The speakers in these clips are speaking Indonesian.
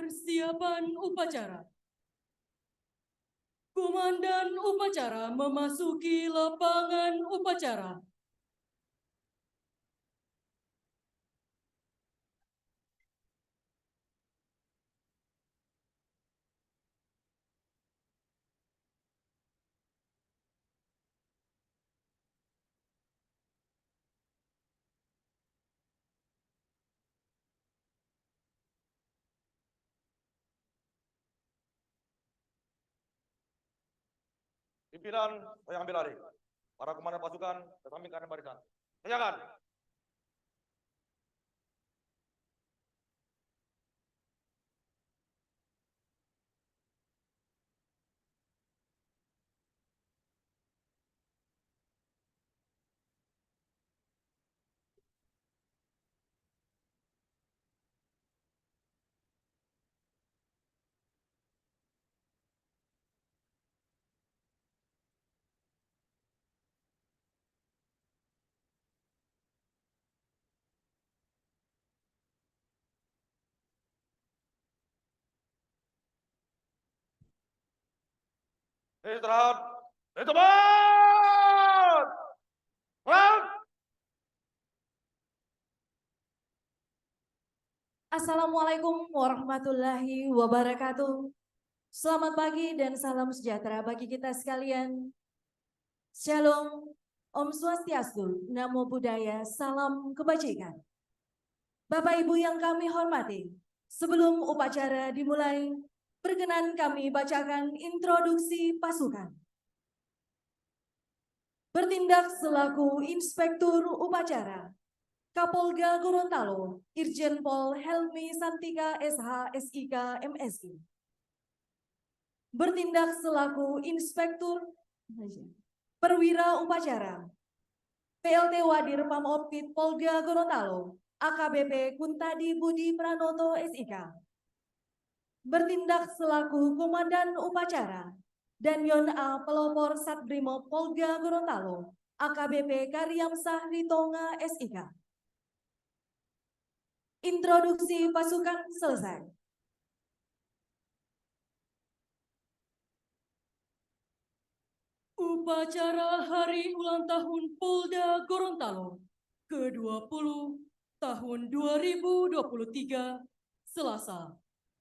Persiapan upacara. Komandan upacara memasuki lapangan upacara. Pimpinan, saya ambil lari. Para komandan pasukan, ke samping kanan barisan. Silakan. Istirahat. Teman! Pulang! Assalamualaikum warahmatullahi wabarakatuh. Selamat pagi dan salam sejahtera bagi kita sekalian. Shalom, Om Swastiastu, Namo Buddhaya, salam kebajikan. Bapak Ibu yang kami hormati, sebelum upacara dimulai, berkenan kami bacakan introduksi pasukan. Bertindak selaku Inspektur Upacara, Kapolda Gorontalo, Irjen Pol Helmi Santika SH SIK MSI. Bertindak selaku Inspektur Perwira Upacara, PLT Wadir Pamoptit Polda Gorontalo, AKBP Kuntadi Budi Pranoto SIK. Bertindak selaku Komandan Upacara, Danyon A Pelopor Satbrimob Polda Gorontalo, AKBP Karyamsah Ritonga SIK. Introduksi pasukan selesai. Upacara Hari Ulang Tahun Polda Gorontalo ke-20 tahun 2023, Selasa,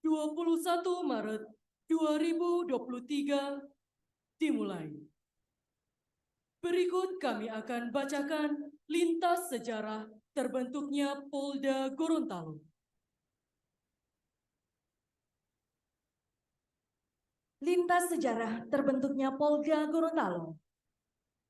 21 Maret 2023, dimulai. Berikut kami akan bacakan lintas sejarah terbentuknya Polda Gorontalo. Lintas sejarah terbentuknya Polda Gorontalo.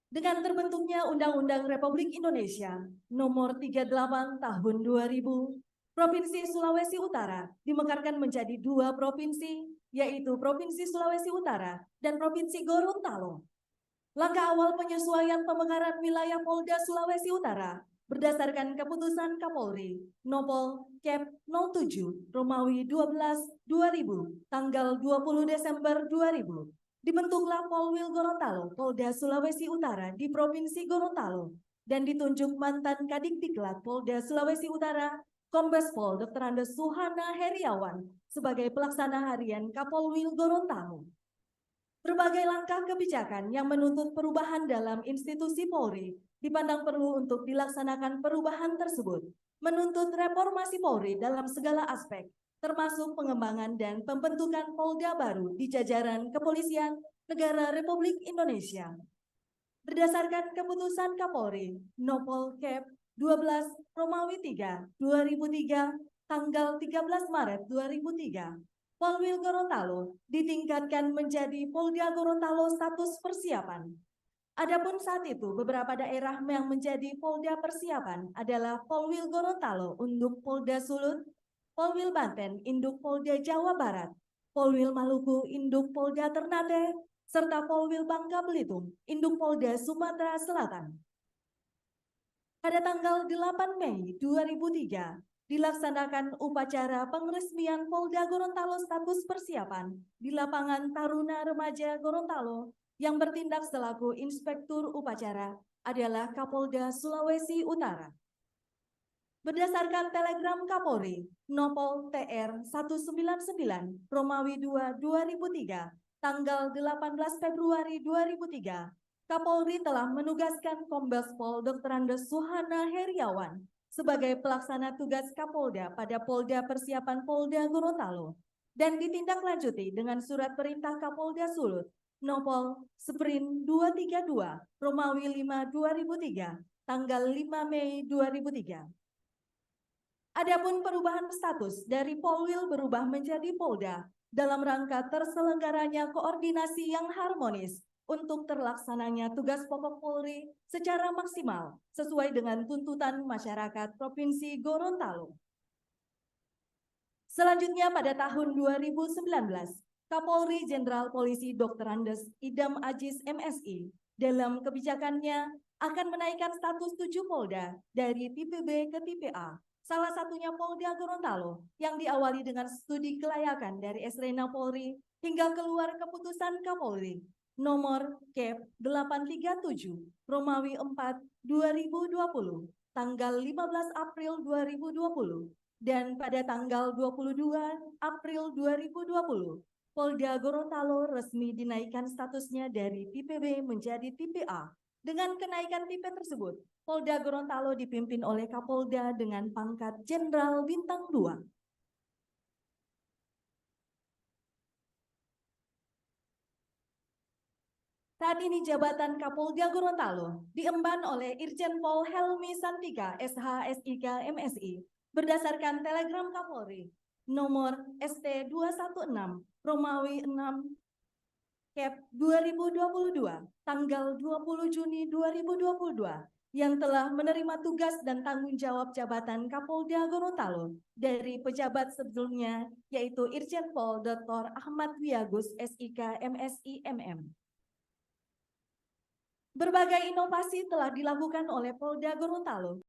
Dengan terbentuknya Undang-Undang Republik Indonesia Nomor 38 Tahun 2000, Provinsi Sulawesi Utara dimekarkan menjadi dua provinsi, yaitu Provinsi Sulawesi Utara dan Provinsi Gorontalo. Langkah awal penyesuaian pemekaran wilayah Polda Sulawesi Utara berdasarkan keputusan Kapolri Nopol Kep 07 Romawi 12 2000 tanggal 20 Desember 2000. Dibentuklah Polwil Gorontalo, Polda Sulawesi Utara di Provinsi Gorontalo dan ditunjuk mantan Kadikdiklat Polda Sulawesi Utara, Kombes Pol Dr. Andes Suhana Heriawan sebagai pelaksana harian Kapolwil Gorontalo. Berbagai langkah kebijakan yang menuntut perubahan dalam institusi Polri dipandang perlu untuk dilaksanakan perubahan tersebut, menuntut reformasi Polri dalam segala aspek, termasuk pengembangan dan pembentukan Polda baru di jajaran Kepolisian Negara Republik Indonesia. Berdasarkan keputusan Kapolri Nopol Kep 12 Romawi 3 2003 tanggal 13 Maret 2003, Polwil Gorontalo ditingkatkan menjadi Polda Gorontalo status persiapan. Adapun saat itu beberapa daerah yang menjadi Polda persiapan adalah Polwil Gorontalo untuk Polda Sulut, Polwil Banten induk Polda Jawa Barat, Polwil Maluku induk Polda Ternate, serta Polwil Bangka Belitung induk Polda Sumatera Selatan. Pada tanggal 8 Mei 2003, dilaksanakan upacara penresmian Polda Gorontalo status persiapan di lapangan Taruna Remaja Gorontalo yang bertindak selaku Inspektur Upacara adalah Kapolda Sulawesi Utara. Berdasarkan telegram Kapolri, Nopol TR 199 Romawi 2 2003, tanggal 18 Februari 2003, Kapolri telah menugaskan Kombes Pol Dr. Andes Suhana Heriawan sebagai pelaksana tugas Kapolda pada Polda Persiapan Polda Gorontalo dan ditindaklanjuti dengan surat perintah Kapolda Sulut Nopol Sprint 232 Romawi 5 2003, tanggal 5 Mei 2003. Adapun perubahan status dari Polwil berubah menjadi Polda dalam rangka terselenggaranya koordinasi yang harmonis untuk terlaksananya tugas pokok Polri secara maksimal sesuai dengan tuntutan masyarakat Provinsi Gorontalo. Selanjutnya pada tahun 2019, Kapolri Jenderal Polisi Dr. Andes Idam Aziz MSI dalam kebijakannya akan menaikkan status 7 Polda dari tipe B ke tipe A. Salah satunya Polda Gorontalo yang diawali dengan studi kelayakan dari Esrena Polri hingga keluar keputusan Kapolri nomor Kep 837 Romawi 4 2020 tanggal 15 April 2020 dan pada tanggal 22 April 2020 Polda Gorontalo resmi dinaikkan statusnya dari tipe B menjadi tipe A. Dengan kenaikan tipe tersebut, Polda Gorontalo dipimpin oleh Kapolda dengan pangkat Jenderal Bintang 2. Saat ini jabatan Kapolda Gorontalo diemban oleh Irjen Pol Helmi Santika, SH, SIK, MSI, berdasarkan telegram Kapolri nomor ST 216 Romawi 6 Kep 2022 tanggal 20 Juni 2022 yang telah menerima tugas dan tanggung jawab jabatan Kapolda Gorontalo dari pejabat sebelumnya yaitu Irjen Pol Dr. Ahmad Wiyagus SIK MSI MM. Berbagai inovasi telah dilakukan oleh Polda Gorontalo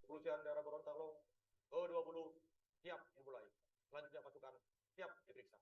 Kepolisian daerah Gorontalo ke-20 siap dimulai. Selanjutnya pasukan siap diperiksa.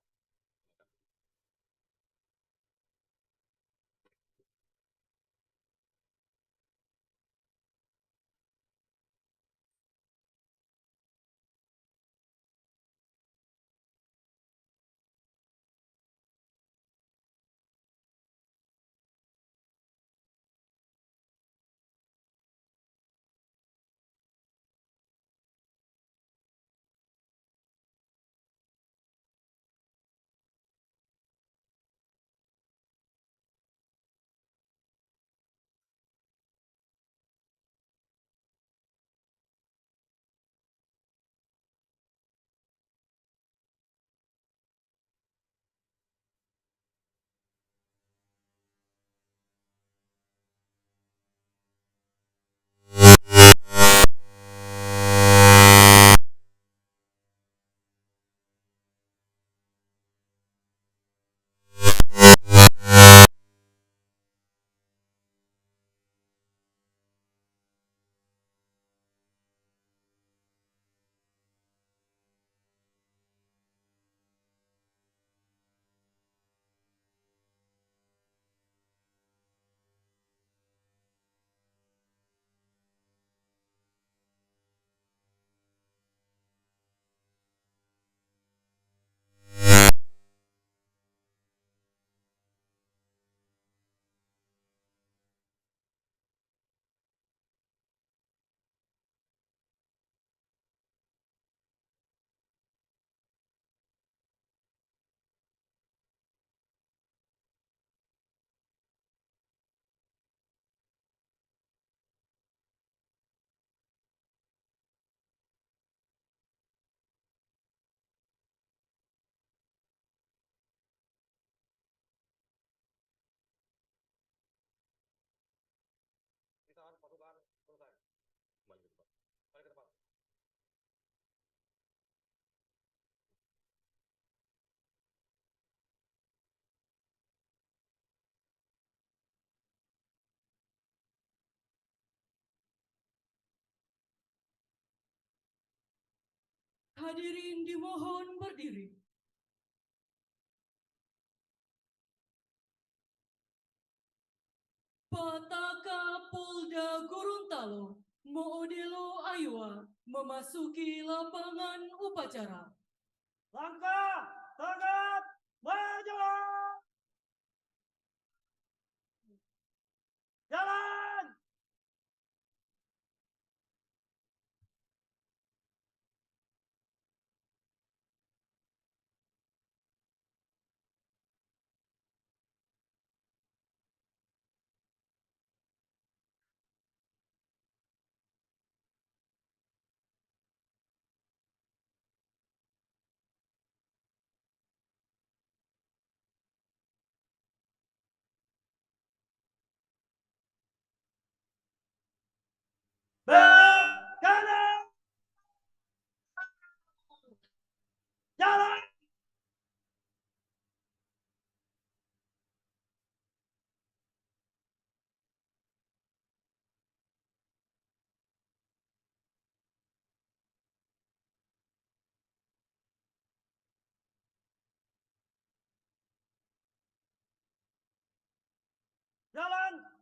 Pemeriksaan pasukan selesai. Kembali ke depan. Kembali ke depan. Hadirin dimohon berdiri. Pataka Polda Gorontalo, Moodelo Aywa, memasuki lapangan upacara. Langkah, tanggap, maju! Jalan!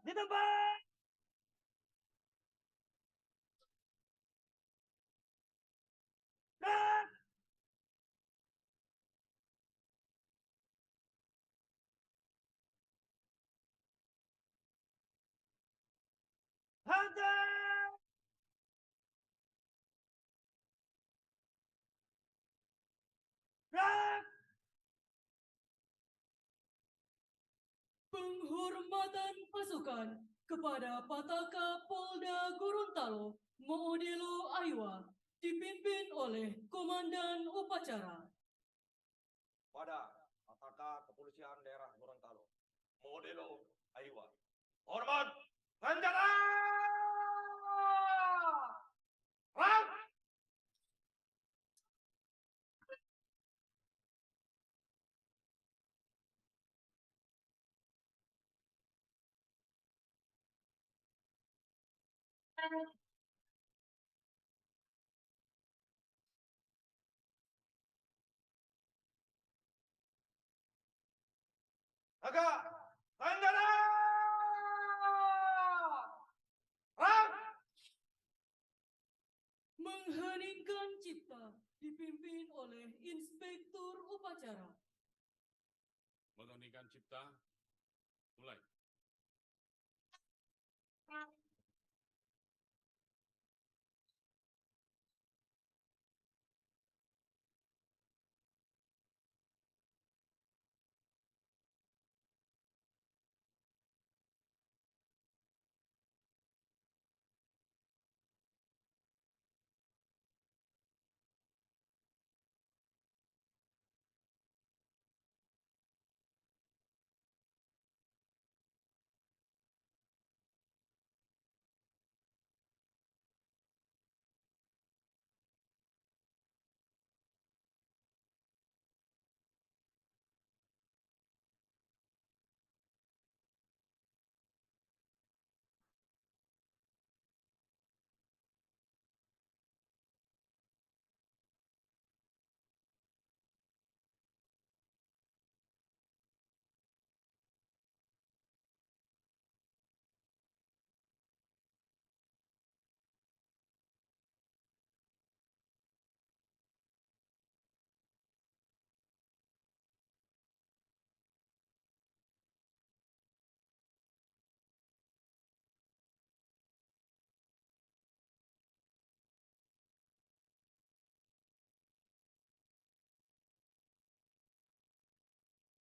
di tempat. Gerak. Hunter. Gerak. Penghormatan pasukan kepada Pataka Polda Gorontalo Modelo Aiwa dipimpin oleh Komandan Upacara. Pada Pataka Kepolisian Daerah Gorontalo, Modelo Aiwa. Hormat, senjata! Perang! Naga, senjata! Perang! Mengheningkan cipta dipimpin oleh Inspektur Upacara. Mengheningkan cipta, mulai.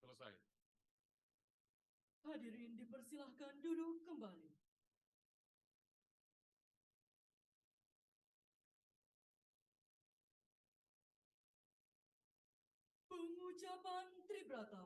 Selesai. Hadirin dipersilahkan duduk kembali. Pengucapan Tribrata.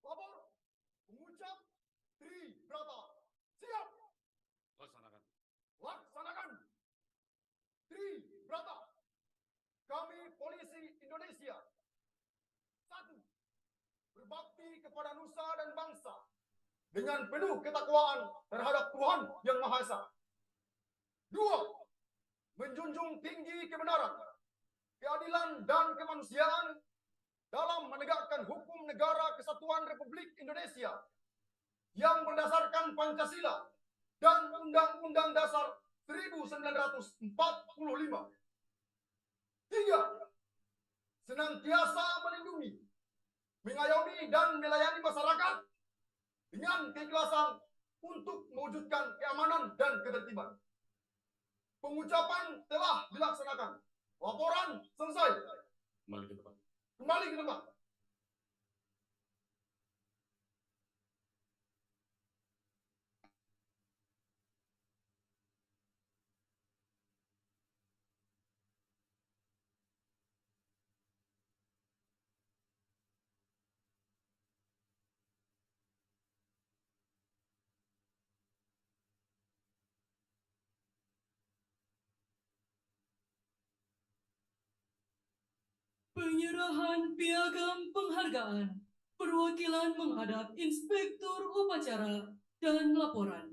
Lapor, mengucap, Tribrata. Siap, Laksanakan. laksanakan. Tribrata. Kami polisi Indonesia. 1. Berbakti kepada nusa dan bangsa dengan penuh ketakwaan terhadap Tuhan Yang Maha Esa. 2. Menjunjung tinggi kebenaran, keadilan dan kemanusiaan dalam menegakkan hukum negara kesatuan Republik Indonesia yang berdasarkan Pancasila dan Undang-Undang Dasar 1945. 3. Senantiasa melindungi, mengayomi dan melayani masyarakat dengan keikhlasan untuk mewujudkan keamanan dan ketertiban. Pengucapan telah dilaksanakan. Laporan selesai. Kembali ke tempat. Kembali ke tempat. Penyerahan piagam penghargaan. Perwakilan menghadap Inspektur Upacara dan Laporan.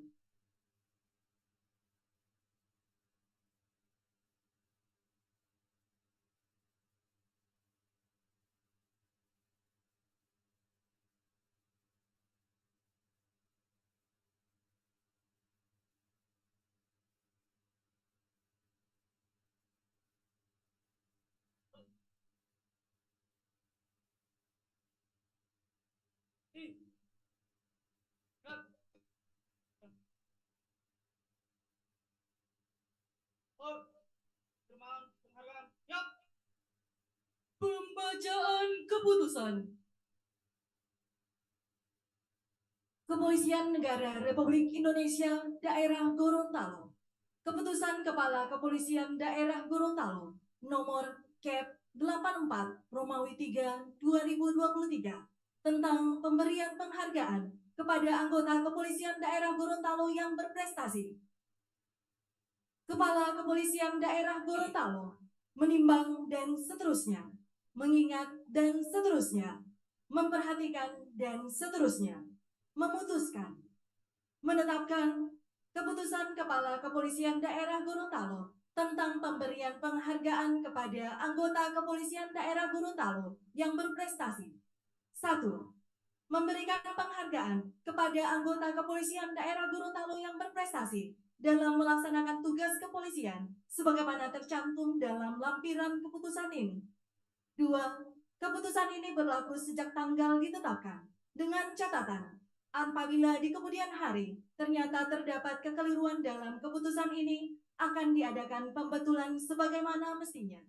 Penghargaan. Siap. Pembacaan keputusan. Kepolisian Negara Republik Indonesia Daerah Gorontalo. Keputusan Kepala Kepolisian Daerah Gorontalo nomor Cap 84 Romawi 3 2023 tentang pemberian penghargaan kepada anggota Kepolisian Daerah Gorontalo yang berprestasi. Kepala Kepolisian Daerah Gorontalo menimbang dan seterusnya, mengingat dan seterusnya, memperhatikan dan seterusnya, memutuskan, menetapkan keputusan Kepala Kepolisian Daerah Gorontalo tentang pemberian penghargaan kepada anggota Kepolisian Daerah Gorontalo yang berprestasi. 1. Memberikan penghargaan kepada anggota Kepolisian Daerah Gorontalo yang berprestasi dalam melaksanakan tugas kepolisian sebagaimana tercantum dalam lampiran keputusan ini. 2. Keputusan ini berlaku sejak tanggal ditetapkan dengan catatan apabila di kemudian hari ternyata terdapat kekeliruan dalam keputusan ini akan diadakan pembetulan sebagaimana mestinya.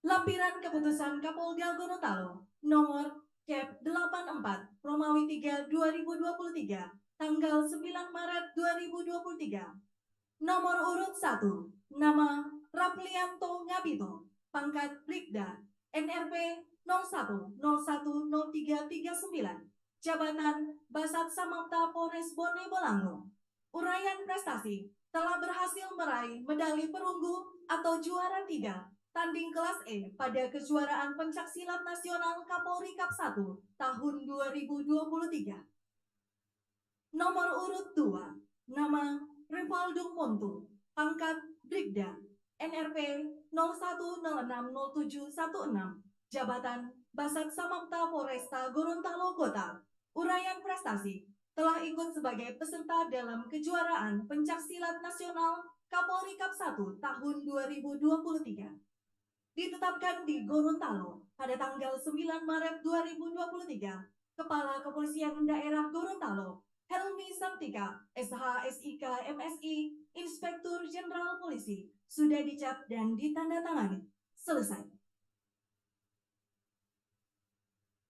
Lampiran keputusan Kapolda Gorontalo nomor Cap 84 Romawi 3 2023 tanggal 9 Maret 2023. Nomor urut 1, nama Raplianto Ngabito, pangkat Brigda, NRP 01010339, jabatan Basat Samapta Polres Bone Bolango. Uraian prestasi telah berhasil meraih medali perunggu atau juara 3 tanding kelas E pada kejuaraan pencaksilat nasional Kapolri Cup 1 tahun 2023. Nomor urut 2, nama Rivaldo Montu, pangkat Brigda, NRP 01060716, jabatan Basat Samapta Polresta Gorontalo Kota. Uraian prestasi telah ikut sebagai peserta dalam kejuaraan pencaksilat nasional Kapolri Cup 1 tahun 2023. Ditetapkan di Gorontalo pada tanggal 9 Maret 2023, Kepala Kepolisian Daerah Gorontalo Helmi Santika, SH-SIK MSI, Inspektur Jenderal Polisi, sudah dicap dan ditandatangani. Selesai.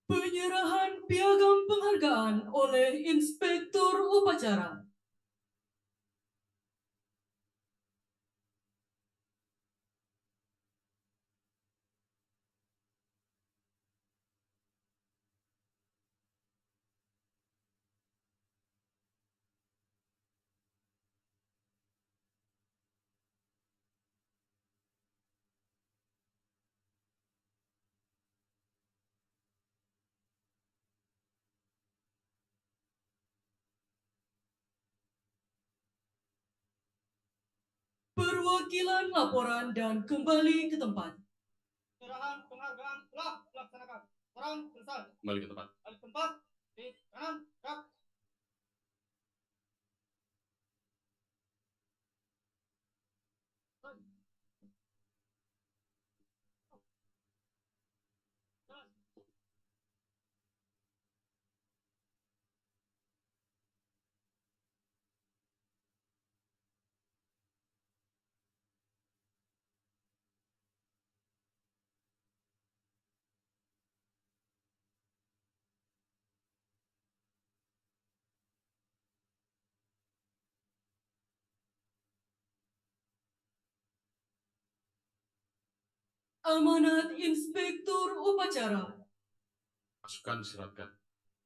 Penyerahan piagam penghargaan oleh Inspektur Upacara. Perwakilan laporan dan kembali ke tempat. Penyerahan penghargaan telah dilaksanakan. Orang selesai. Kembali ke tempat. Balik tempat. Di kanan. Gerak. Amanat Inspektur Upacara. Pasukan siratkan.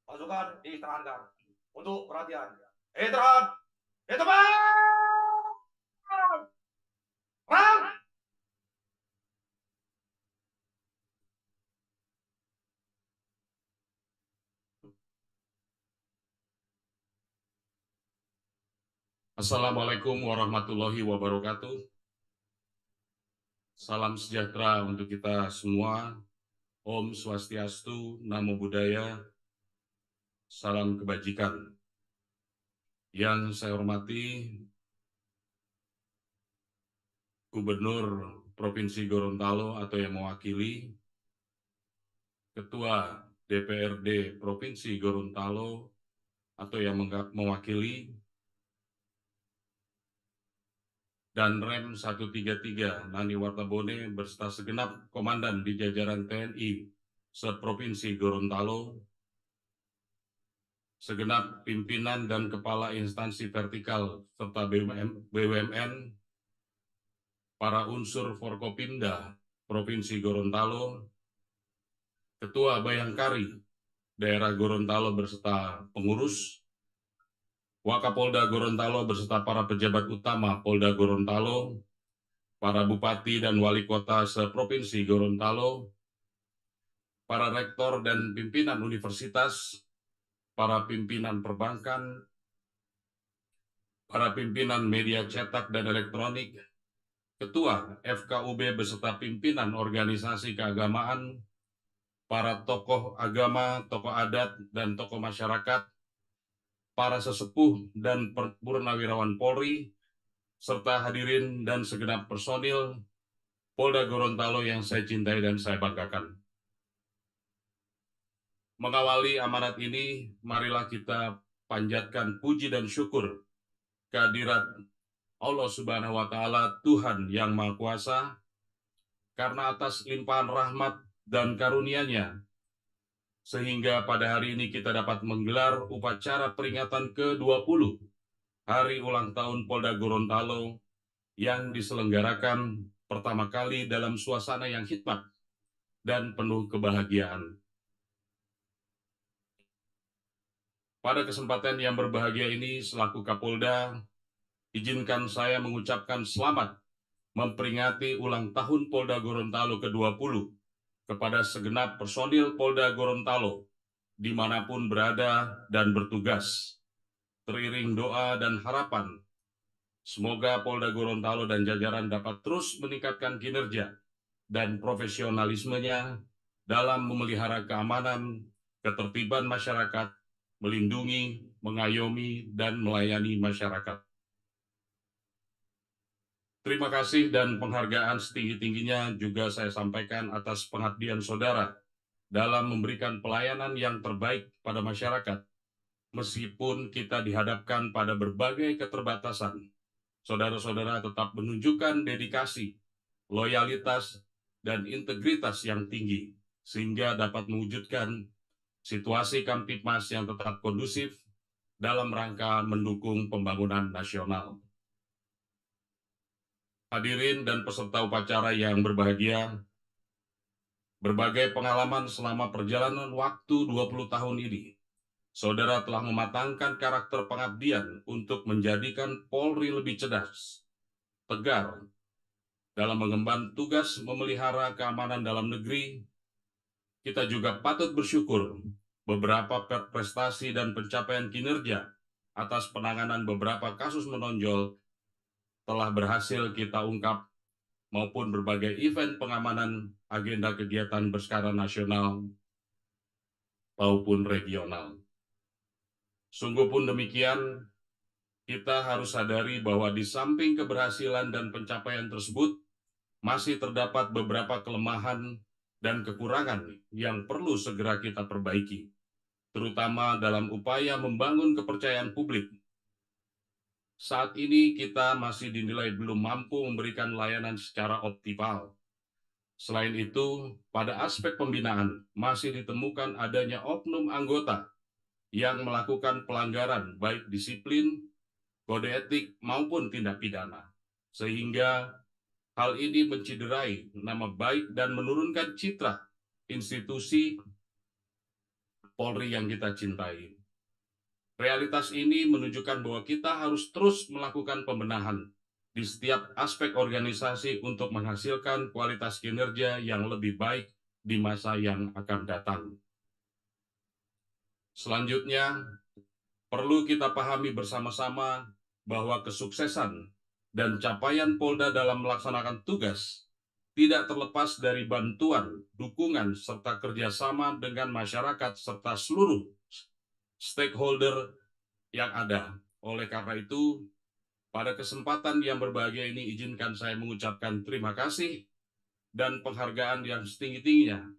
Pasukan ditahankan untuk perhatian. Terhad, di tempat. Perang. Assalamualaikum warahmatullahi wabarakatuh. Salam sejahtera untuk kita semua. Om Swastiastu, Namo Buddhaya, salam kebajikan. Yang saya hormati Gubernur Provinsi Gorontalo atau yang mewakili, Ketua DPRD Provinsi Gorontalo atau yang mewakili, dan Rem 133 Nani Wartabone beserta segenap komandan di jajaran TNI seprovinsi Gorontalo, segenap pimpinan dan kepala instansi vertikal serta BUMN, para unsur Forkopimda Provinsi Gorontalo, Ketua Bayangkari Daerah Gorontalo beserta pengurus, Wakapolda Gorontalo beserta para pejabat utama Polda Gorontalo, para bupati dan wali kota seprovinsi Gorontalo, para rektor dan pimpinan universitas, para pimpinan perbankan, para pimpinan media cetak dan elektronik, Ketua FKUB beserta pimpinan organisasi keagamaan, para tokoh agama, tokoh adat, dan tokoh masyarakat, para sesepuh dan purnawirawan Polri, serta hadirin dan segenap personil Polda Gorontalo yang saya cintai dan saya banggakan. Mengawali amanat ini, marilah kita panjatkan puji dan syukur kehadirat Allah Subhanahu wa Ta'ala, Tuhan yang Maha Kuasa, karena atas limpahan rahmat dan karunia-Nya, sehingga pada hari ini kita dapat menggelar upacara peringatan ke-20 Hari Ulang Tahun Polda Gorontalo yang diselenggarakan pertama kali dalam suasana yang hikmat dan penuh kebahagiaan. Pada kesempatan yang berbahagia ini, selaku Kapolda, izinkan saya mengucapkan selamat memperingati ulang tahun Polda Gorontalo ke-20 kepada segenap personil Polda Gorontalo dimanapun berada dan bertugas. Teriring doa dan harapan, semoga Polda Gorontalo dan jajaran dapat terus meningkatkan kinerja dan profesionalismenya dalam memelihara keamanan, ketertiban masyarakat, melindungi, mengayomi, dan melayani masyarakat. Terima kasih dan penghargaan setinggi-tingginya juga saya sampaikan atas pengabdian saudara dalam memberikan pelayanan yang terbaik pada masyarakat. Meskipun kita dihadapkan pada berbagai keterbatasan, saudara-saudara tetap menunjukkan dedikasi, loyalitas, dan integritas yang tinggi, sehingga dapat mewujudkan situasi Kamtipmas yang tetap kondusif dalam rangka mendukung pembangunan nasional. Hadirin dan peserta upacara yang berbahagia, berbagai pengalaman selama perjalanan waktu 20 tahun ini, saudara telah mematangkan karakter pengabdian untuk menjadikan Polri lebih cerdas, tegar, dalam mengemban tugas memelihara keamanan dalam negeri. Kita juga patut bersyukur beberapa prestasi dan pencapaian kinerja atas penanganan beberapa kasus menonjol telah berhasil kita ungkap, maupun berbagai event pengamanan agenda kegiatan berskala nasional maupun regional. Sungguh pun demikian, kita harus sadari bahwa di samping keberhasilan dan pencapaian tersebut, masih terdapat beberapa kelemahan dan kekurangan yang perlu segera kita perbaiki, terutama dalam upaya membangun kepercayaan publik. Saat ini kita masih dinilai belum mampu memberikan layanan secara optimal. Selain itu, pada aspek pembinaan masih ditemukan adanya oknum anggota yang melakukan pelanggaran baik disiplin, kode etik, maupun tindak pidana. Sehingga hal ini menciderai nama baik dan menurunkan citra institusi Polri yang kita cintai. Realitas ini menunjukkan bahwa kita harus terus melakukan pembenahan di setiap aspek organisasi untuk menghasilkan kualitas kinerja yang lebih baik di masa yang akan datang. Selanjutnya, perlu kita pahami bersama-sama bahwa kesuksesan dan capaian Polda dalam melaksanakan tugas tidak terlepas dari bantuan, dukungan, serta kerjasama dengan masyarakat serta seluruh stakeholder yang ada. Oleh karena itu, pada kesempatan yang berbahagia ini, izinkan saya mengucapkan terima kasih dan penghargaan yang setinggi-tingginya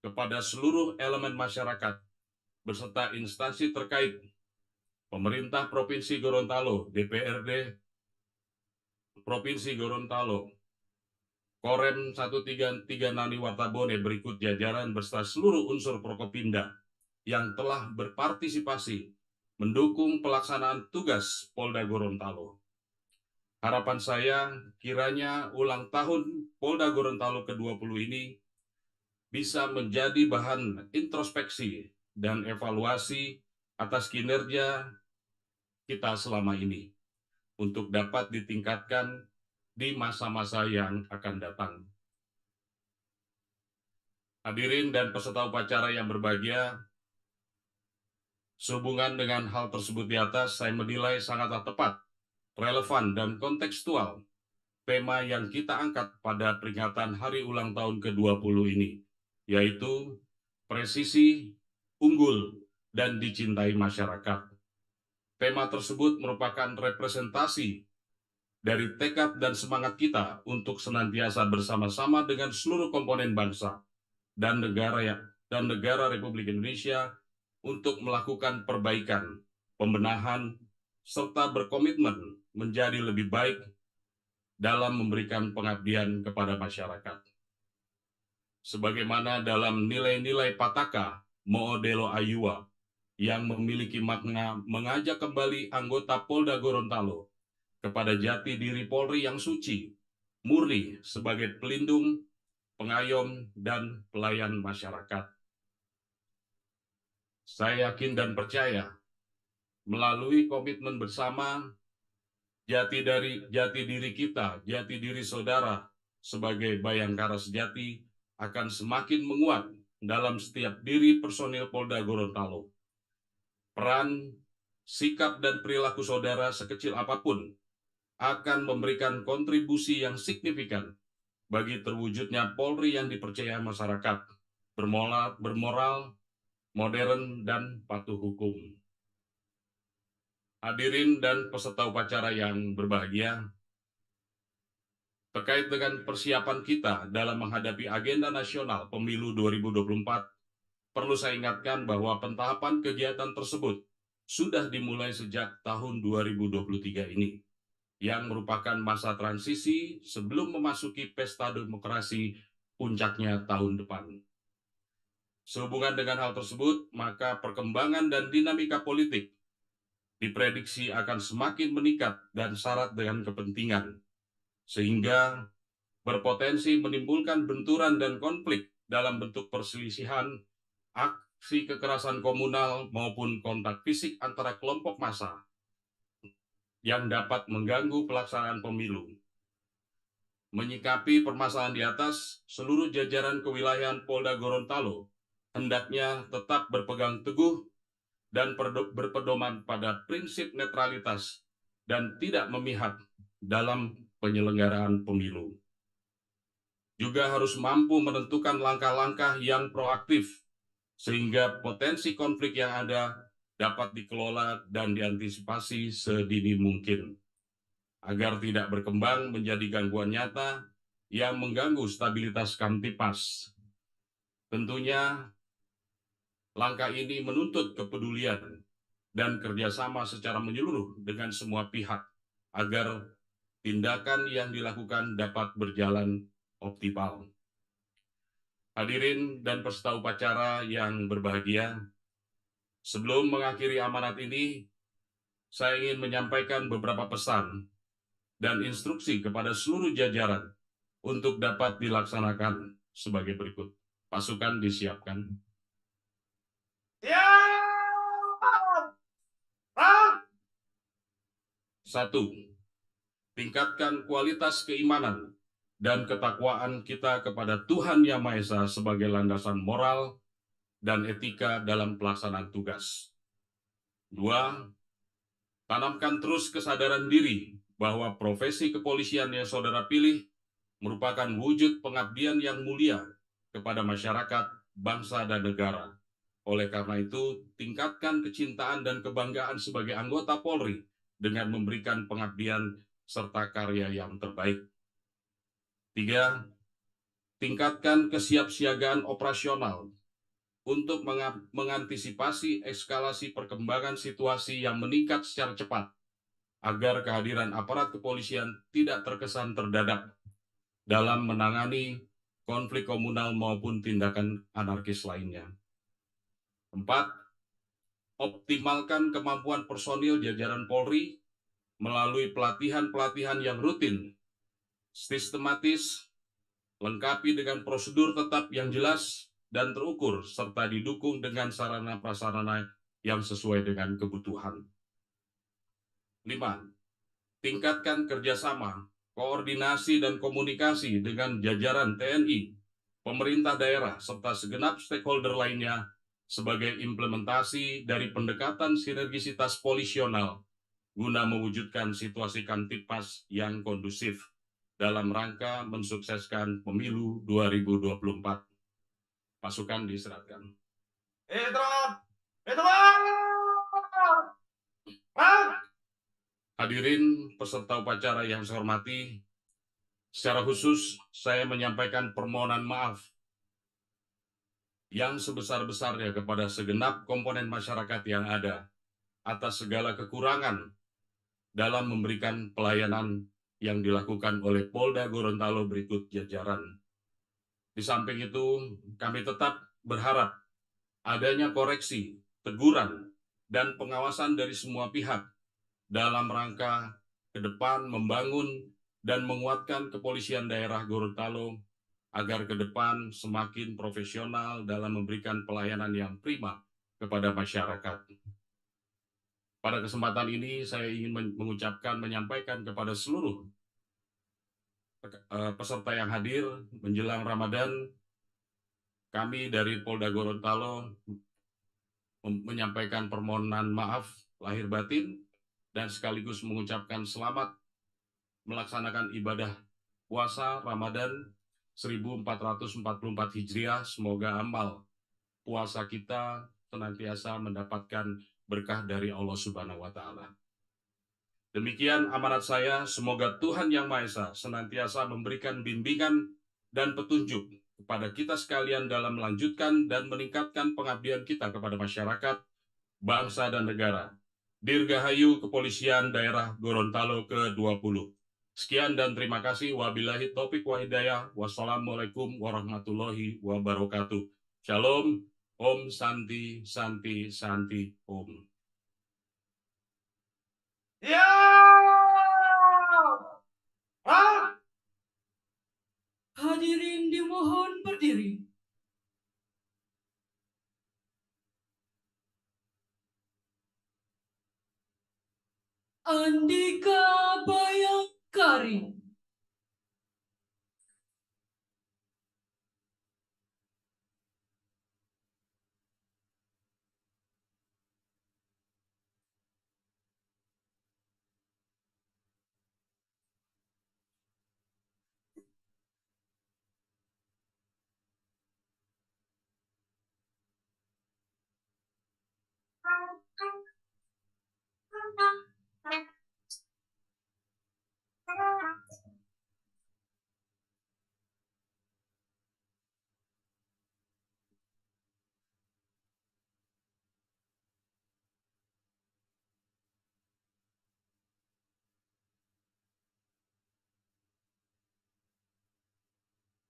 kepada seluruh elemen masyarakat beserta instansi terkait, pemerintah Provinsi Gorontalo, DPRD Provinsi Gorontalo, Korem 133 Nani Wartabone, berikut jajaran beserta seluruh unsur Prokopimda yang telah berpartisipasi mendukung pelaksanaan tugas Polda Gorontalo. Harapan saya kiranya ulang tahun Polda Gorontalo ke-20 ini bisa menjadi bahan introspeksi dan evaluasi atas kinerja kita selama ini untuk dapat ditingkatkan di masa-masa yang akan datang. Hadirin dan peserta upacara yang berbahagia, sehubungan dengan hal tersebut di atas, saya menilai sangatlah tepat, relevan, dan kontekstual tema yang kita angkat pada peringatan hari ulang tahun ke-20 ini, yaitu presisi, unggul, dan dicintai masyarakat. Tema tersebut merupakan representasi dari tekad dan semangat kita untuk senantiasa bersama-sama dengan seluruh komponen bangsa dan negara Republik Indonesia untuk melakukan perbaikan, pembenahan, serta berkomitmen menjadi lebih baik dalam memberikan pengabdian kepada masyarakat. Sebagaimana dalam nilai-nilai Pataka Moodelo Ayua yang memiliki makna mengajak kembali anggota Polda Gorontalo kepada jati diri Polri yang suci, murni sebagai pelindung, pengayom, dan pelayan masyarakat. Saya yakin dan percaya melalui komitmen bersama, jati diri kita, jati diri saudara sebagai Bayangkara sejati akan semakin menguat dalam setiap diri personil Polda Gorontalo. Peran, sikap, dan perilaku saudara sekecil apapun akan memberikan kontribusi yang signifikan bagi terwujudnya Polri yang dipercaya masyarakat, bermoral, modern, dan patuh hukum. Hadirin dan peserta upacara yang berbahagia, terkait dengan persiapan kita dalam menghadapi agenda nasional pemilu 2024, perlu saya ingatkan bahwa pentahapan kegiatan tersebut sudah dimulai sejak tahun 2023 ini, yang merupakan masa transisi sebelum memasuki pesta demokrasi puncaknya tahun depan. Sehubungan dengan hal tersebut, maka perkembangan dan dinamika politik diprediksi akan semakin meningkat dan syarat dengan kepentingan, sehingga berpotensi menimbulkan benturan dan konflik dalam bentuk perselisihan, aksi kekerasan komunal, maupun kontak fisik antara kelompok massa yang dapat mengganggu pelaksanaan pemilu. Menyikapi permasalahan di atas, seluruh jajaran kewilayahan Polda Gorontalo hendaknya tetap berpegang teguh dan berpedoman pada prinsip netralitas dan tidak memihak dalam penyelenggaraan pemilu. Juga harus mampu menentukan langkah-langkah yang proaktif sehingga potensi konflik yang ada dapat dikelola dan diantisipasi sedini mungkin, agar tidak berkembang menjadi gangguan nyata yang mengganggu stabilitas Kamtipas. Tentunya, langkah ini menuntut kepedulian dan kerjasama secara menyeluruh dengan semua pihak, agar tindakan yang dilakukan dapat berjalan optimal. Hadirin dan peserta upacara yang berbahagia, sebelum mengakhiri amanat ini, saya ingin menyampaikan beberapa pesan dan instruksi kepada seluruh jajaran untuk dapat dilaksanakan sebagai berikut. Pasukan disiapkan. Satu, tingkatkan kualitas keimanan dan ketakwaan kita kepada Tuhan Yang Maha Esa sebagai landasan moral dan etika dalam pelaksanaan tugas. Dua, Tanamkan terus kesadaran diri bahwa profesi kepolisian yang saudara pilih merupakan wujud pengabdian yang mulia kepada masyarakat, bangsa, dan negara. Oleh karena itu, tingkatkan kecintaan dan kebanggaan sebagai anggota Polri dengan memberikan pengabdian serta karya yang terbaik. 3. Tingkatkan kesiapsiagaan operasional untuk mengantisipasi eskalasi perkembangan situasi yang meningkat secara cepat, agar kehadiran aparat kepolisian tidak terkesan terdadak dalam menangani konflik komunal maupun tindakan anarkis lainnya. 4. Optimalkan kemampuan personil jajaran Polri melalui pelatihan-pelatihan yang rutin, sistematis, lengkapi dengan prosedur tetap yang jelas dan terukur, serta didukung dengan sarana-prasarana yang sesuai dengan kebutuhan. 5. Tingkatkan kerjasama, koordinasi, dan komunikasi dengan jajaran TNI, pemerintah daerah, serta segenap stakeholder lainnya sebagai implementasi dari pendekatan sinergisitas polisional guna mewujudkan situasi Kamtipmas yang kondusif dalam rangka mensukseskan pemilu 2024. Pasukan diserahkan. Hadirin peserta upacara yang saya hormati, secara khusus saya menyampaikan permohonan maaf yang sebesar-besarnya kepada segenap komponen masyarakat yang ada atas segala kekurangan dalam memberikan pelayanan yang dilakukan oleh Polda Gorontalo berikut jajaran. Di samping itu, kami tetap berharap adanya koreksi, teguran, dan pengawasan dari semua pihak dalam rangka ke depan membangun dan menguatkan kepolisian daerah Gorontalo agar ke depan semakin profesional dalam memberikan pelayanan yang prima kepada masyarakat. Pada kesempatan ini saya ingin menyampaikan kepada seluruh peserta yang hadir menjelang Ramadan, kami dari Polda Gorontalo menyampaikan permohonan maaf lahir batin dan sekaligus mengucapkan selamat melaksanakan ibadah puasa Ramadan 1444 Hijriah. Semoga amal puasa kita senantiasa mendapatkan berkah dari Allah Subhanahu wa Ta'ala. Demikian amanat saya, semoga Tuhan Yang Maha Esa senantiasa memberikan bimbingan dan petunjuk kepada kita sekalian dalam melanjutkan dan meningkatkan pengabdian kita kepada masyarakat, bangsa, dan negara. Dirgahayu Kepolisian Daerah Gorontalo ke-20. Sekian dan terima kasih. Wabillahi taufiq wa hidayah. Wassalamualaikum warahmatullahi wabarakatuh. Shalom. Om Santi Santi Santi Om. Ya! Hadirin dimohon berdiri. Andika Bayangkari.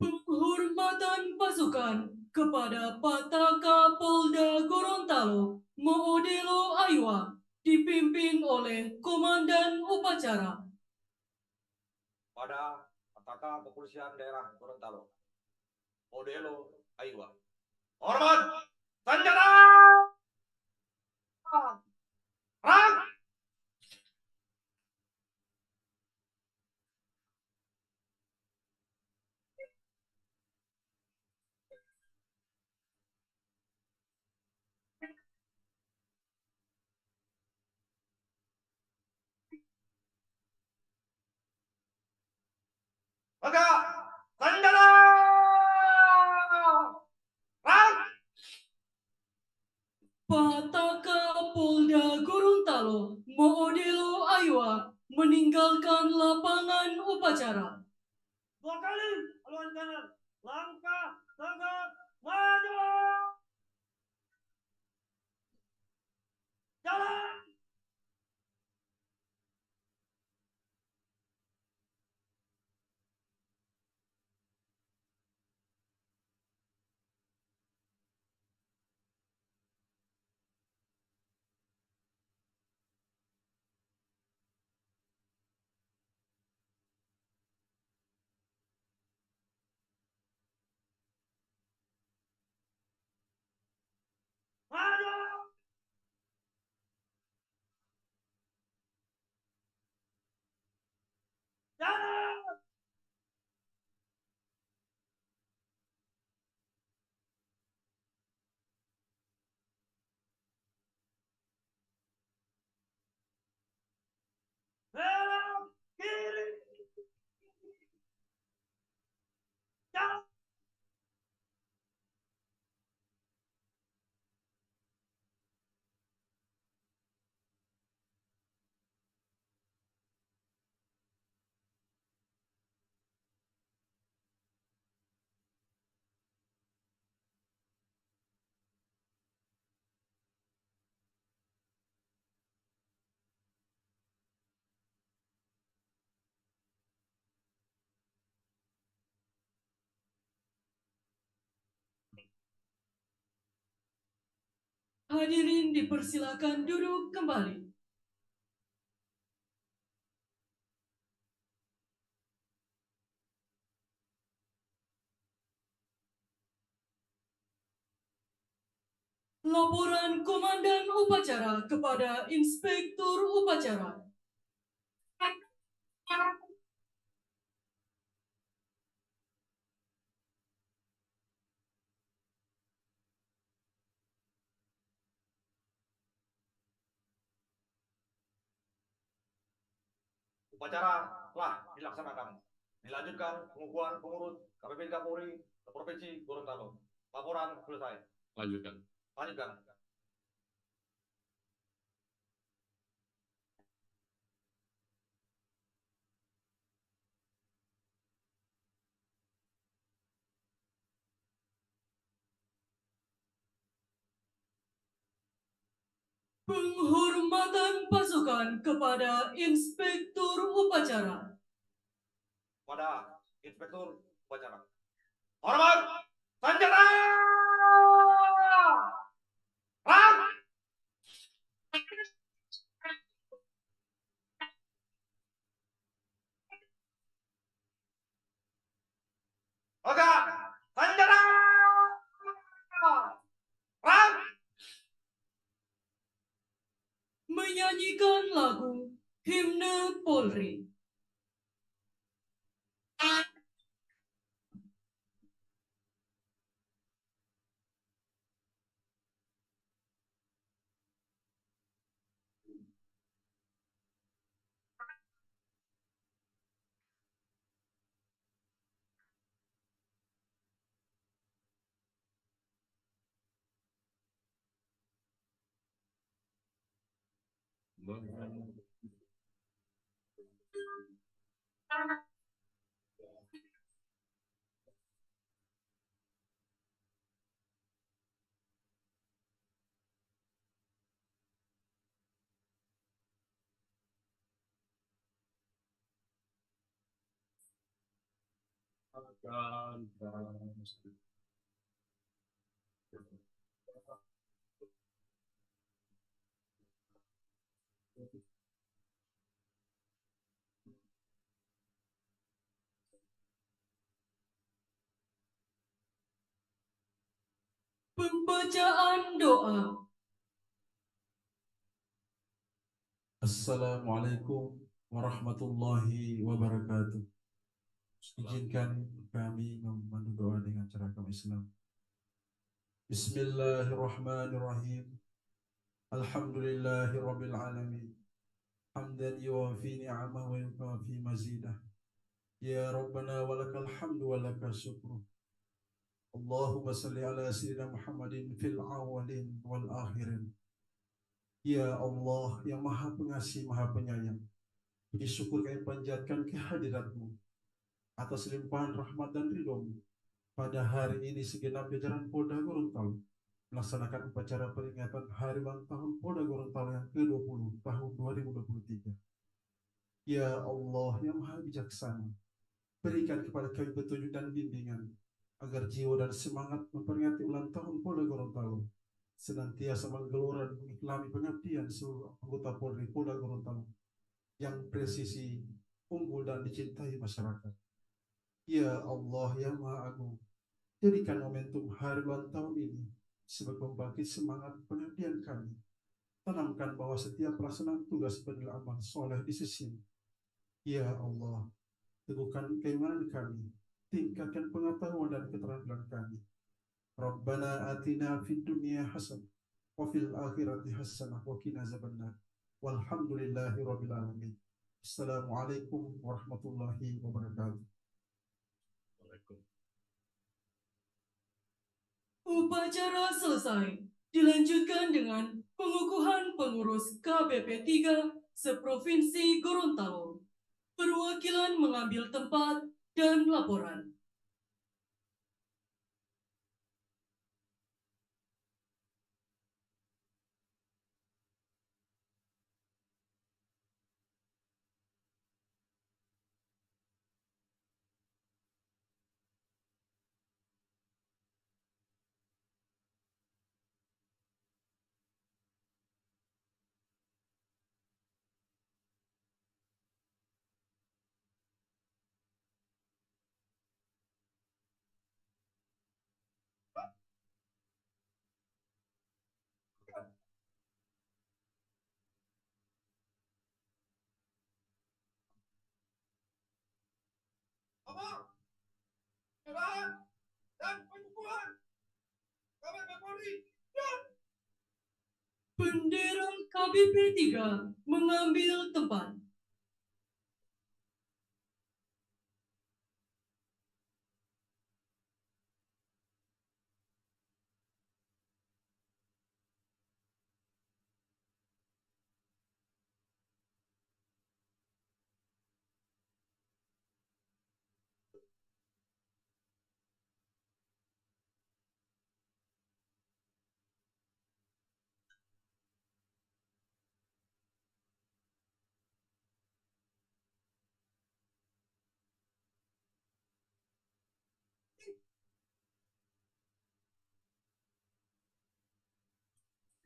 Penghormatan pasukan kepada Pataka Polda Gorontalo Moodelo Aywa dipimpin oleh Komandan Upacara. Pada Pataka Kepolisian Daerah Gorontalo, Modelo Aywa. Hormat! Senjata! Perang! Maka Sanjana Rang Pataka Polda Gorontalo Moodelo Aywa meninggalkan lapangan upacara. 2 kali haluan kanan, langkah tegak maju, jalan. Maju, jalan. Belok kiri, jalan. Hadirin dipersilakan duduk kembali. Laporan Komandan Upacara kepada Inspektur Upacara. Upacara telah dilaksanakan. Dilanjutkan pengukuhan pengurus KPP Kapolri Provinsi Gorontalo. Laporan selesai. Lanjutkan. Lanjutkan. Penghormatan pasukan kepada Inspektur Upacara. Pada Inspektur Upacara. Hormat Sanjana Rang. Maka Sanjana Rang. Menyanyikan lagu Himne Polri. Pembacaan doa. Assalamualaikum warahmatullahi wabarakatuh. Izinkan kami memandu doa dengan cara agama Islam. Bismillahirrahmanirrahim. Alhamdulillahi rabbil alamin. Hamdan yuwafi ni'amah wa yukafi mazidah. Ya Rabbana walakal hamdu walakal syukru. Allahumma salli ala Sayyidina Muhammadin fil awalin wal akhirin. Ya Allah yang maha pengasih, maha penyayang, puji syukur kami panjatkan kehadiratmu atas limpahan rahmat dan ridhomu. Pada hari ini segenap jajaran Polda Gorontalo melaksanakan upacara peringatan Hari Ulang Tahun Polda Gorontalo yang ke-20 tahun 2023. Ya Allah yang maha bijaksana, berikan kepada kami petunjuk dan bimbingan agar jiwa dan semangat memperingati ulang tahun Polda Gorontalo senantiasa menggelora dan mengiklami pengabdian seluruh anggota Polri Polda Gorontalo yang presisi, unggul dan dicintai masyarakat. Ya Allah yang Maha Agung, jadikan momentum hari ulang tahun ini sebagai pembangkit semangat pengabdian kami. Tanamkan bahwa setiap pelaksanaan tugas adalah amal soleh di sisimu. Ya Allah, teguhkan keimanan kami, tingkatkan pengetahuan dan keterampilan kami. Rabbana atina fid dunya hasanah wa fil akhirati hasanah wa qina azabannar. Walhamdulillahi rabbil alamin. Assalamualaikum warahmatullahi wabarakatuh. Upacara selesai. Dilanjutkan dengan pengukuhan pengurus KBP 3 Seprovinsi Gorontalo. Perwakilan mengambil tempat dan laporan. Nomor, perubahan, dan pengukuhan. KBP Polri, dan Bendera KBP 3 mengambil tempat.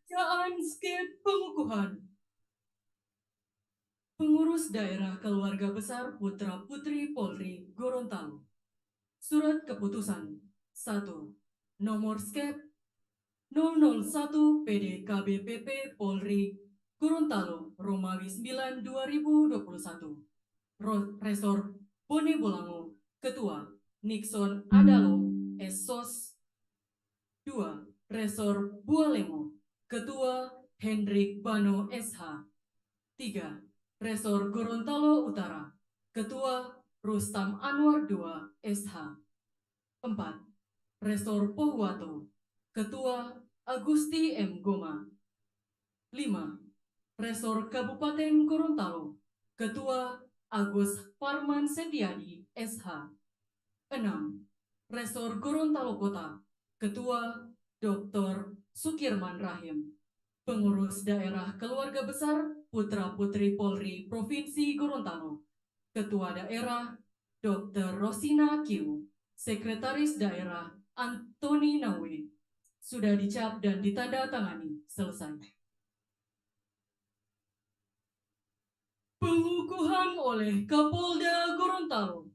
Bacaan skep pengukuhan. Pengurus Daerah Keluarga Besar Putra Putri Polri Gorontalo. Surat Keputusan 1. Nomor skep 001 PDKBPP Polri Gorontalo Romawi 9 2021. Resor Bone Bolango. Ketua Nixon Adalo Esos. 2. Resor Bualemo. Ketua Hendrik Bano SH. 3. Resor Gorontalo Utara. Ketua Rustam Anwar II SH. 4. Resor Pohuwato. Ketua Agusti M. Goma. 5. Resor Kabupaten Gorontalo. Ketua Agus Farman Setiadi SH. 6. Resor Gorontalo Kota. Ketua Dr. Sukirman Rahim. Pengurus Daerah Keluarga Besar Putra Putri Polri Provinsi Gorontalo. Ketua Daerah Dr. Rosina Kiu. Sekretaris Daerah Antoni Nawe. Sudah dicap dan ditandatangani. Selesai. Pengukuhan oleh Kapolda Gorontalo.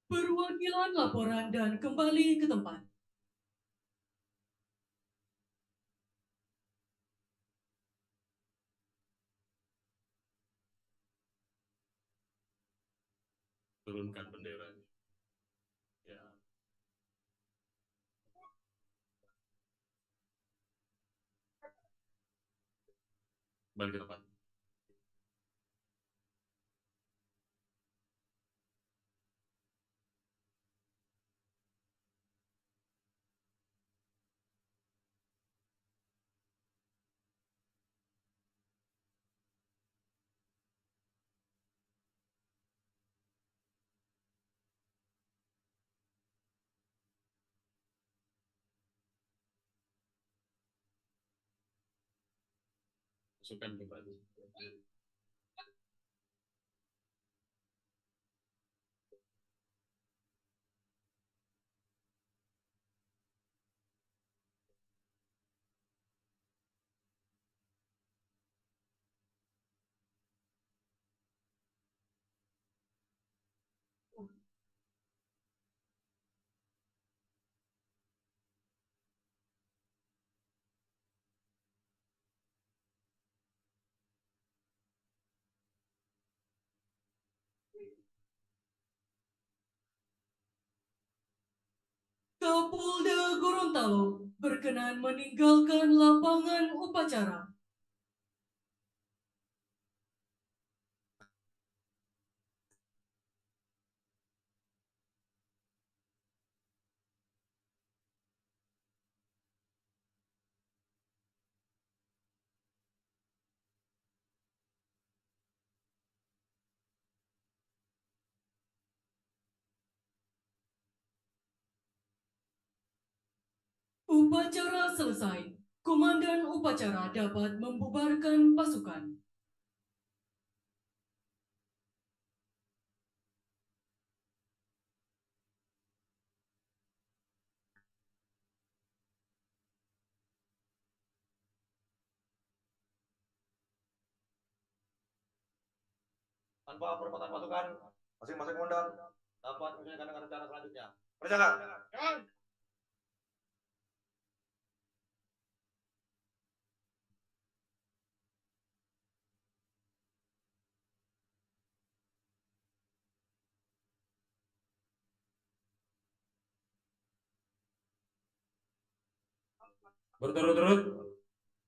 Perwakilan laporan dan kembali ke tempat. Turunkan benderanya. Ya. Balik ke tempat. Masukkan kembali. Kapolda Gorontalo berkenan meninggalkan lapangan upacara. Upacara selesai. Komandan upacara dapat membubarkan pasukan. Tanpa perempatan pasukan, masing-masing komandan dapat menjalankan dengan rencana selanjutnya. Berjaga. Berturut-turut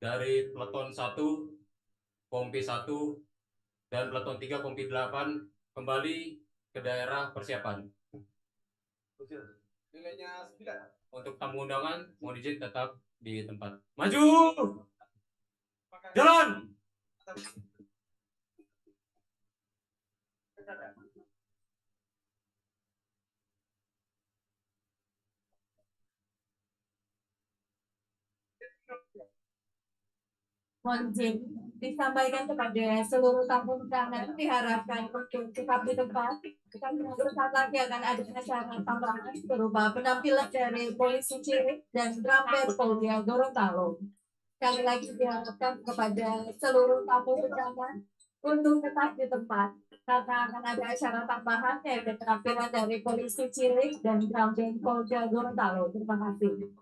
dari peleton 1, Kompi 1, dan peleton 3, Kompi 8 kembali ke daerah persiapan. Nilainya 9. Untuk tamu undangan, mohon izin tetap di tempat. Maju! Jalan! Mohon izin disampaikan kepada seluruh tamu undangan diharapkan untuk tetap di tempat. Karena sesaat lagi akan ada acara tambahan berupa penampilan dari polisi cilik dan drum band Polda Gorontalo. Sekali lagi diharapkan kepada seluruh tamu undangan untuk tetap di tempat karena akan ada acara tambahan yaitu penampilan dari polisi cilik dan drum band Polda Gorontalo. Terima kasih.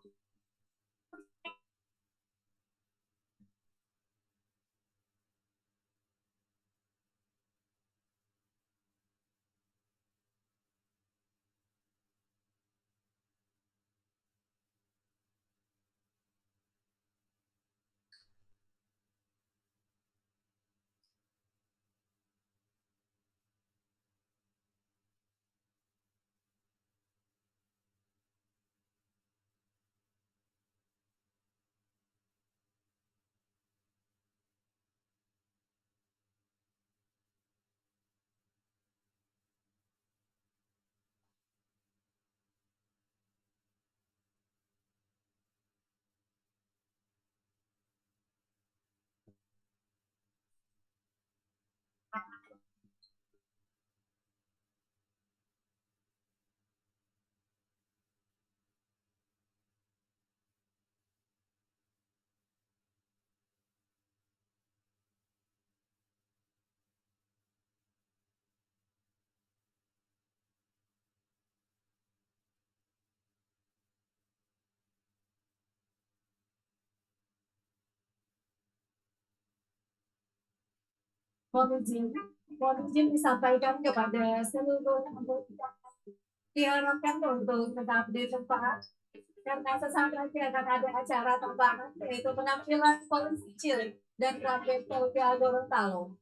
Mohon izin disampaikan kepada seluruh anggota. Diharapkan untuk tetap di tempat karena sesaat lagi akan ada acara tambahan yaitu penampilan polisi cilik dan rakyat Polda Gorontalo.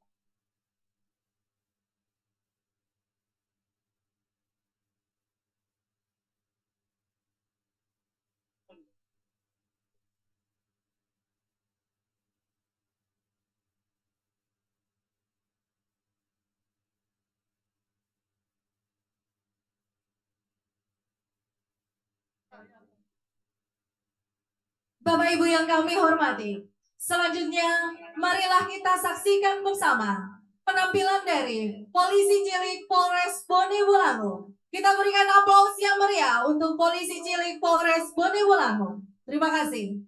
Bapak Ibu yang kami hormati, selanjutnya marilah kita saksikan bersama penampilan dari Polisi Cilik Polres Bone Bolango. Kita berikan aplaus yang meriah untuk Polisi Cilik Polres Bone Bolango. Terima kasih.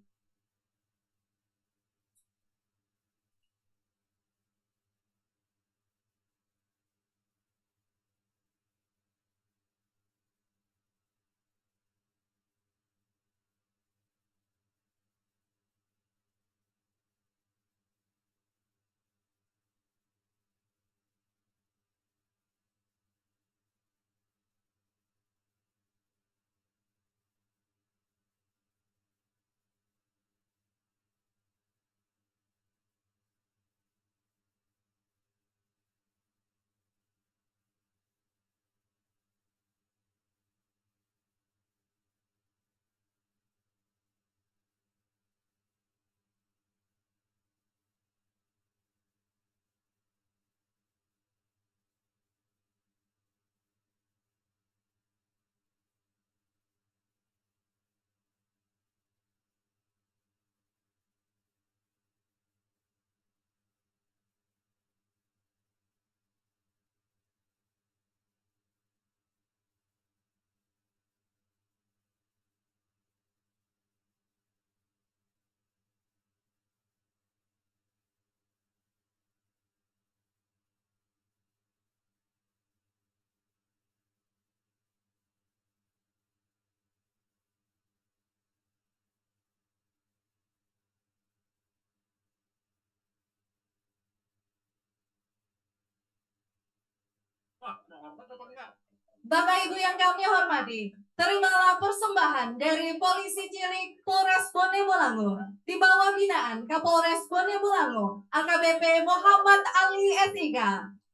Bapak Ibu yang kami hormati, terimalah persembahan dari Polisi Cilik Polres Bone Bolango di bawah binaan Kapolres Bone Bolango, AKBP Muhammad Ali SIK.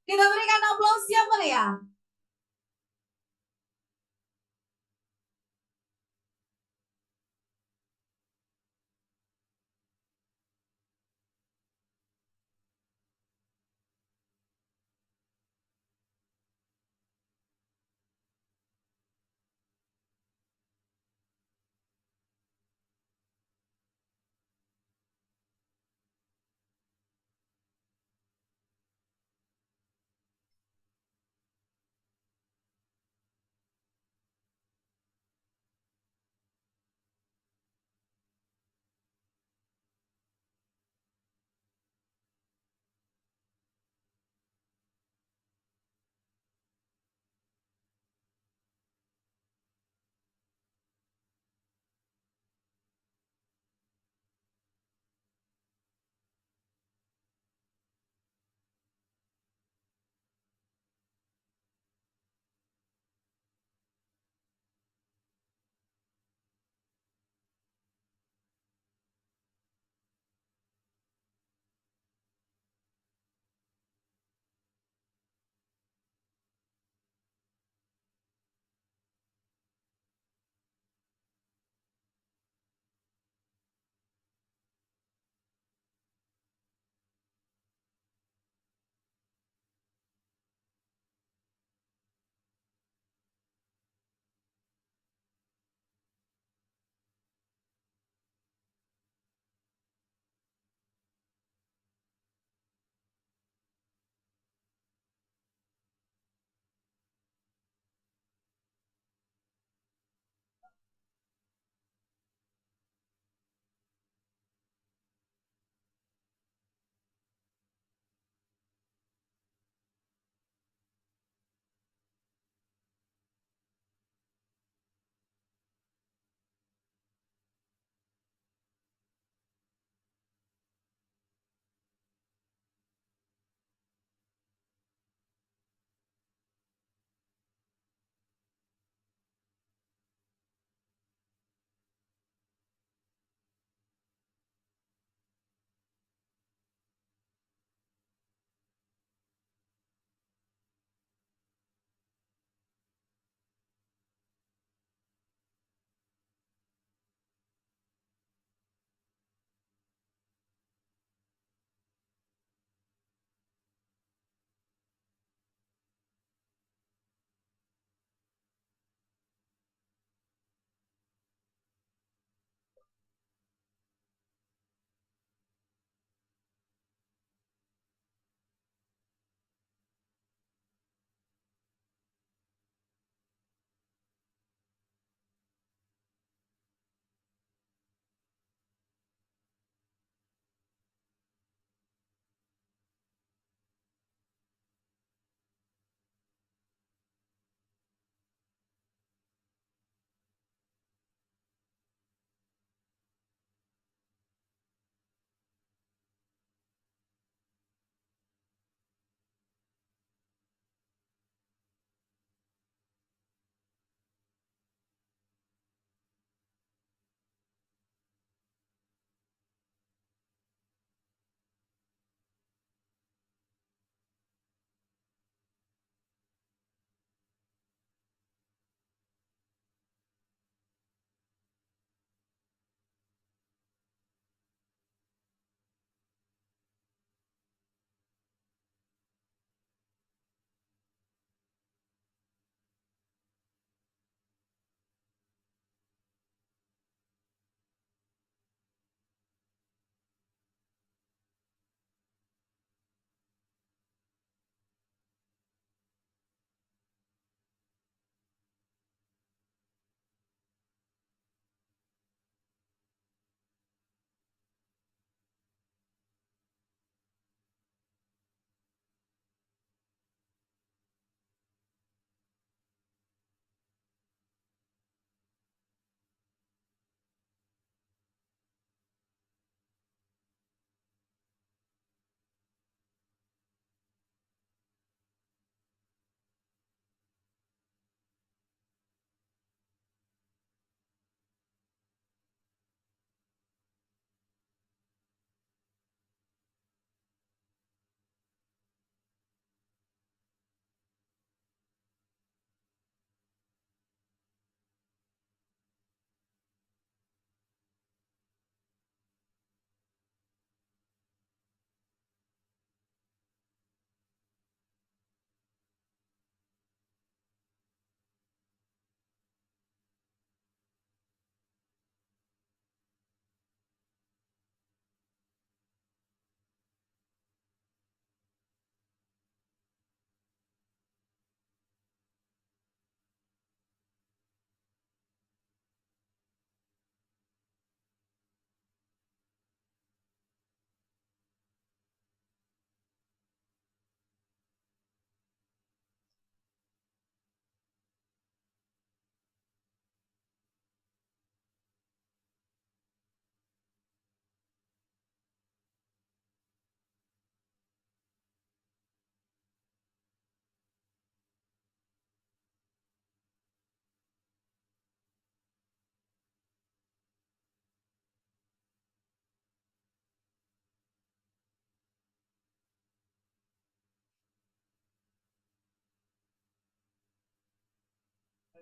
Kita berikan aplaus yang meriah.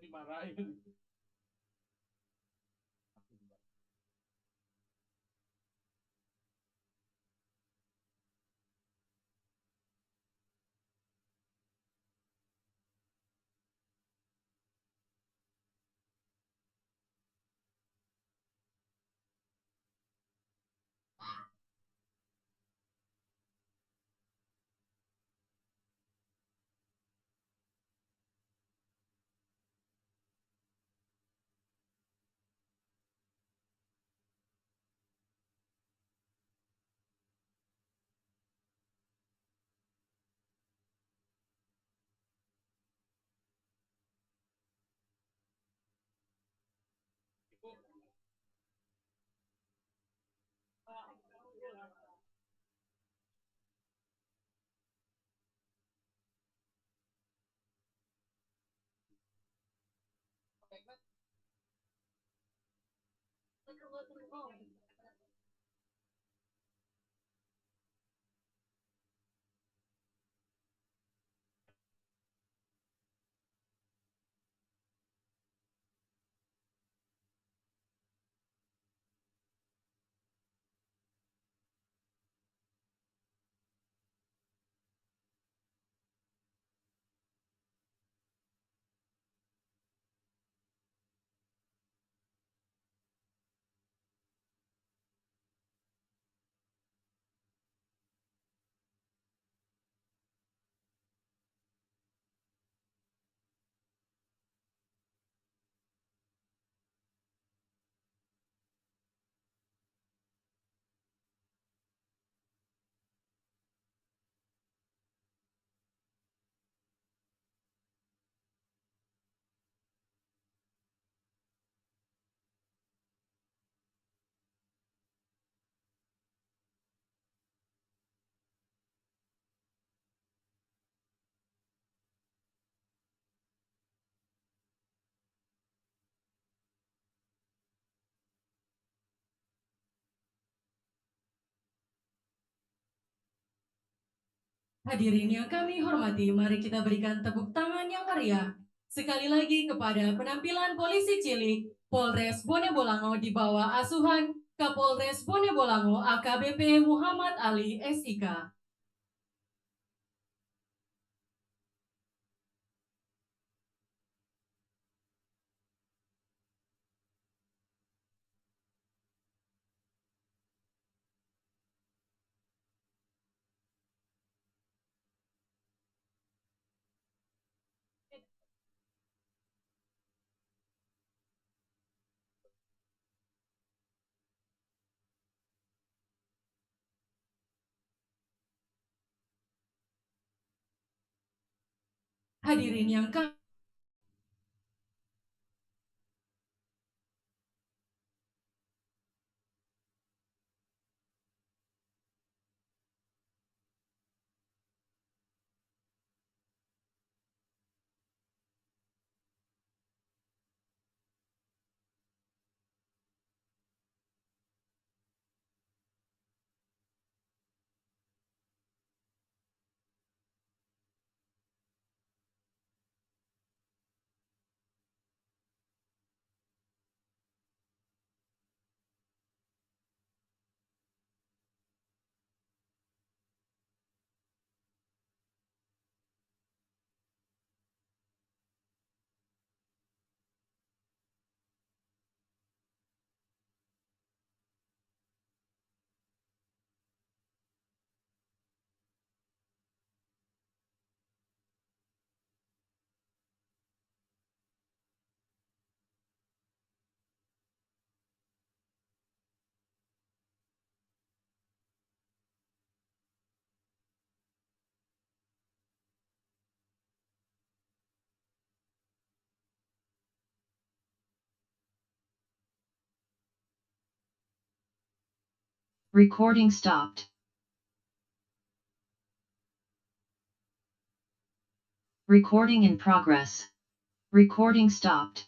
dimarahin. Hadirin yang kami hormati, mari kita berikan tepuk tangan yang meriah sekali lagi kepada penampilan polisi cilik Polres Bone Bolango di bawah asuhan Kapolres Bone Bolango AKBP Muhammad Ali SIK. Hadirin yang kami Recording stopped. Recording in progress. Recording stopped.